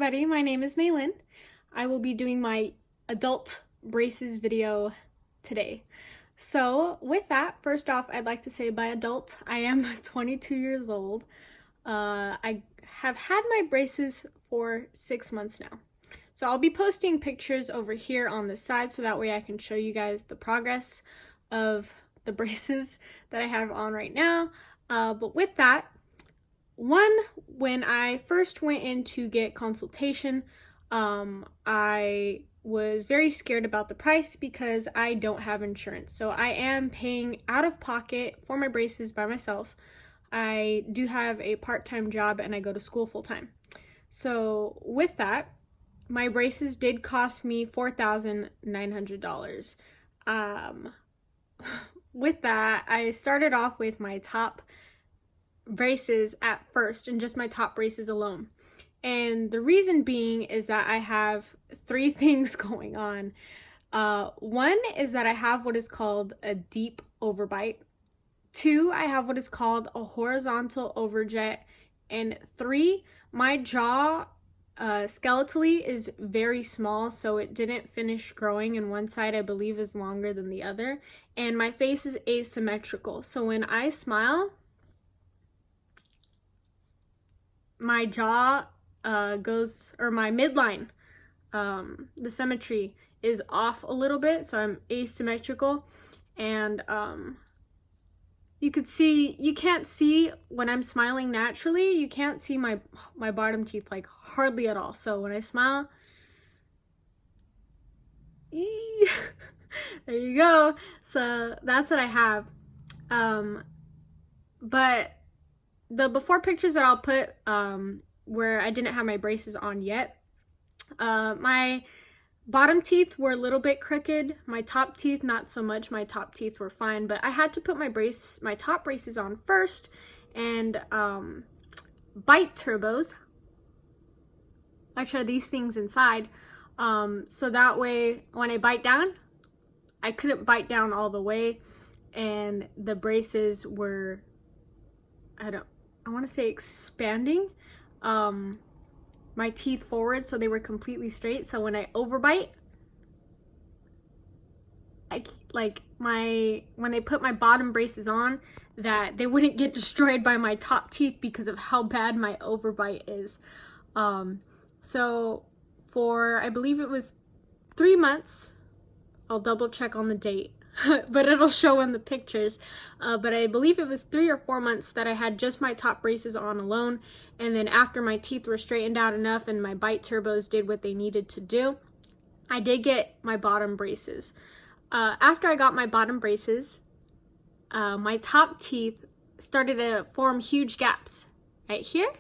everybody, my name is Maylin. I will be doing my adult braces video today. So with that, first off, I'd like to say by adult, I am 22 years old. I have had my braces for 6 months now. So I'll be posting pictures over here on the side so that way I can show you guys the progress of the braces that I have on right now. But with that, when I first went in to get consultation, I was very scared about the price because I don't have insurance. So I am paying out of pocket for my braces by myself. I do have a part-time job and I go to school full-time. So with that, my braces did cost me $4,900. With that, I started off with my top braces at first, and just my top braces alone. And the reason being is that I have three things going on. One is that I have what is called a deep overbite. Two, I have what is called a horizontal overjet. And three, my jaw skeletally is very small, so it didn't finish growing, and one side I believe is longer than the other. And my face is asymmetrical, so when I smile, my jaw goes, or my midline, the symmetry is off a little bit, so I'm asymmetrical. And you can't see when I'm smiling naturally, you can't see my bottom teeth like hardly at all. So when I smile, there you go. So that's what I have. But the before pictures that I'll put where I didn't have my braces on yet, my bottom teeth were a little bit crooked. My top teeth, not so much. My top teeth were fine, but I had to put my top braces on first and bite turbos. Actually, these things inside. So that way, when I bite down, I couldn't bite down all the way, and the braces were, I want to say expanding my teeth forward, so they were completely straight. So when I overbite, when they put my bottom braces on, that they wouldn't get destroyed by my top teeth because of how bad my overbite is. So for, I believe it was 3 months, I'll double check on the date, but it'll show in the pictures. But I believe it was 3 or 4 months that I had just my top braces on alone. And then after my teeth were straightened out enough and my bite turbos did what they needed to do, I did get my bottom braces. After I got my bottom braces, my top teeth started to form huge gaps right here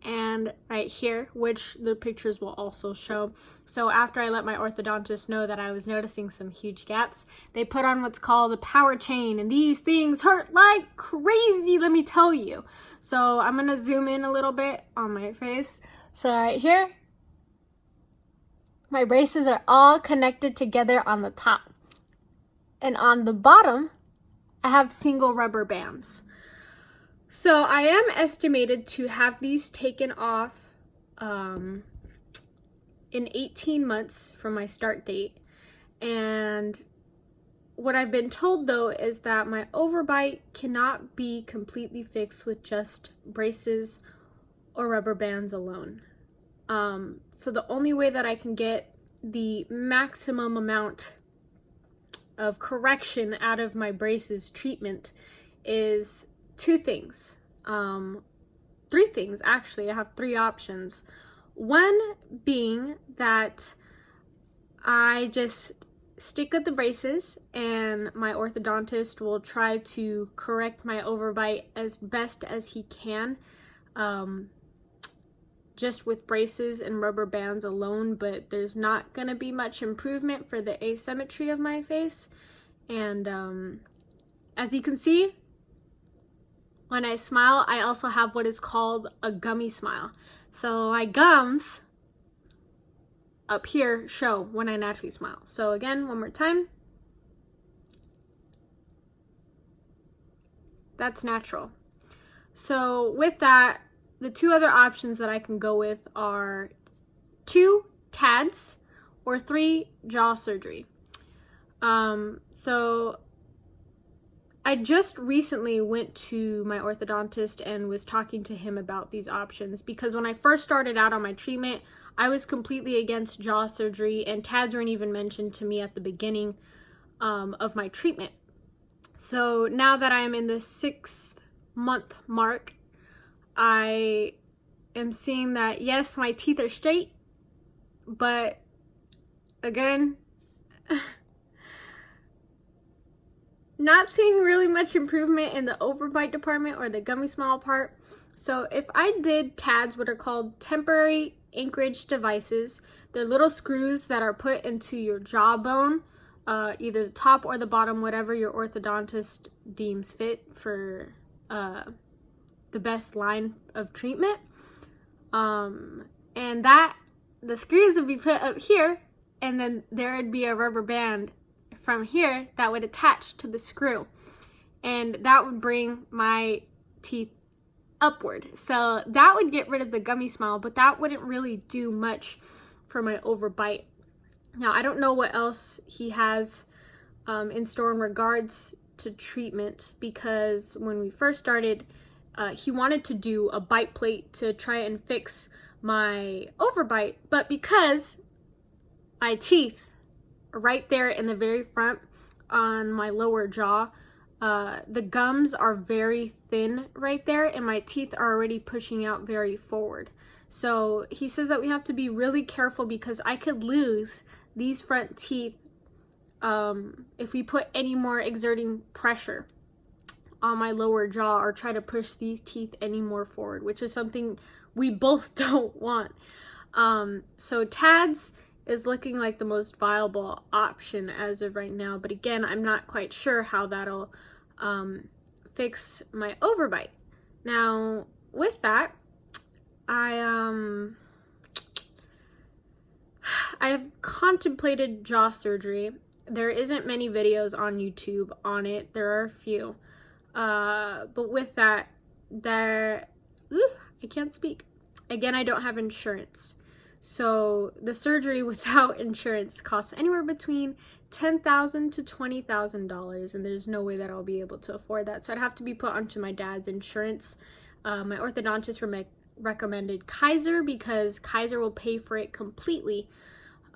and right here, which the pictures will also show. So after I let my orthodontist know that I was noticing some huge gaps, they put on what's called a power chain, and these things hurt like crazy, let me tell you. So I'm gonna zoom in a little bit on my face. So right here, my braces are all connected together on the top, and on the bottom I have single rubber bands. So I am estimated to have these taken off in 18 months from my start date. And what I've been told though is that my overbite cannot be completely fixed with just braces or rubber bands alone. So the only way that I can get the maximum amount of correction out of my braces treatment is 2 things. 3 things actually. I have 3 options. One being that I just stick with the braces and my orthodontist will try to correct my overbite as best as he can, just with braces and rubber bands alone, but there's not gonna be much improvement for the asymmetry of my face. And as you can see, when I smile, I also have what is called a gummy smile. So my gums up here show when I naturally smile. So again, one more time. That's natural. So with that, the two other options that I can go with are 2 TADs or 3 jaw surgery. So I just recently went to my orthodontist and was talking to him about these options, because when I first started out on my treatment, I was completely against jaw surgery, and TADs weren't even mentioned to me at the beginning of my treatment. So now that I am in the 6th month mark, I am seeing that yes, my teeth are straight, but again, not seeing really much improvement in the overbite department or the gummy smile part. So if I did TADs, what are called temporary anchorage devices, they're little screws that are put into your jawbone, either the top or the bottom, whatever your orthodontist deems fit for the best line of treatment. And that the screws would be put up here, and then there would be a rubber band from here that would attach to the screw, and that would bring my teeth upward. So that would get rid of the gummy smile, but that wouldn't really do much for my overbite. Now, I don't know what else he has in store in regards to treatment, because when we first started, he wanted to do a bite plate to try and fix my overbite, but because my teeth right there in the very front on my lower jaw, the gums are very thin right there, and my teeth are already pushing out very forward. So he says that we have to be really careful, because I could lose these front teeth if we put any more exerting pressure on my lower jaw or try to push these teeth any more forward, which is something we both don't want. So TADs is looking like the most viable option as of right now, but again, I'm not quite sure how that'll fix my overbite. Now, with that, I have contemplated jaw surgery. There isn't many videos on YouTube on it. There are a few. But with that, I can't speak. Again, I don't have insurance. So the surgery without insurance costs anywhere between $10,000 to $20,000, and there's no way that I'll be able to afford that. So I'd have to be put onto my dad's insurance. My orthodontist recommended Kaiser, because Kaiser will pay for it completely.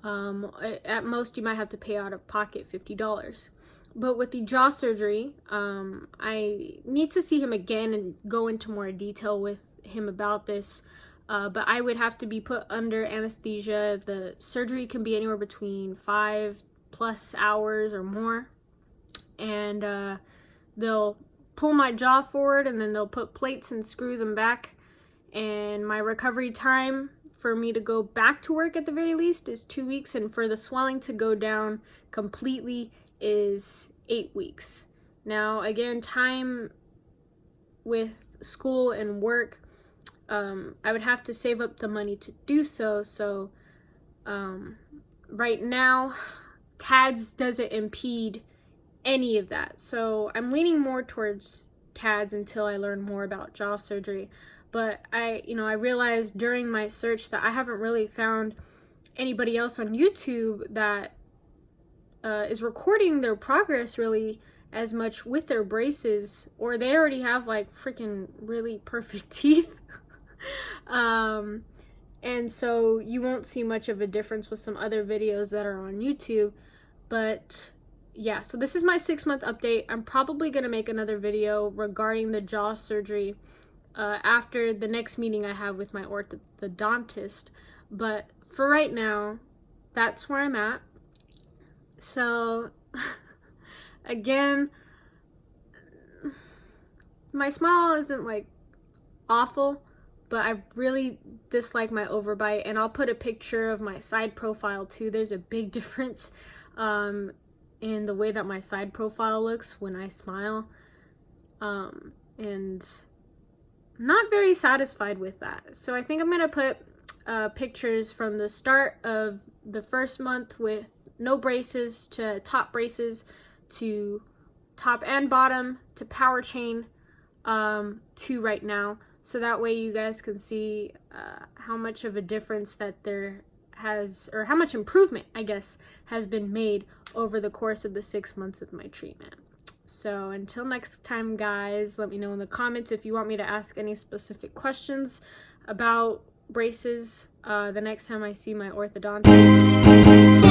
At most, you might have to pay out of pocket $50. But with the jaw surgery, I need to see him again and go into more detail with him about this. But I would have to be put under anesthesia. The surgery can be anywhere between 5+ hours or more. And they'll pull my jaw forward, and then they'll put plates and screw them back. And my recovery time for me to go back to work at the very least is 2 weeks. And for the swelling to go down completely is 8 weeks. Now, again, time with school and work, I would have to save up the money to do so. So right now, TADs doesn't impede any of that. So I'm leaning more towards TADs until I learn more about jaw surgery. But I realized during my search that I haven't really found anybody else on YouTube that is recording their progress really as much with their braces, or they already have like freaking really perfect teeth. And so you won't see much of a difference with some other videos that are on YouTube. But yeah, so this is my 6-month update. I'm probably going to make another video regarding the jaw surgery after the next meeting I have with my orthodontist. But for right now, that's where I'm at. So again, my smile isn't like awful, but I really dislike my overbite, and I'll put a picture of my side profile too. There's a big difference in the way that my side profile looks when I smile, and I'm not very satisfied with that. So I think I'm gonna put pictures from the start of the first month with no braces to top braces to top and bottom to power chain to right now. so that way you guys can see how much of a difference that there has, or how much improvement, I guess, has been made over the course of the 6 months of my treatment. So until next time, guys, let me know in the comments if you want me to ask any specific questions about braces the next time I see my orthodontist.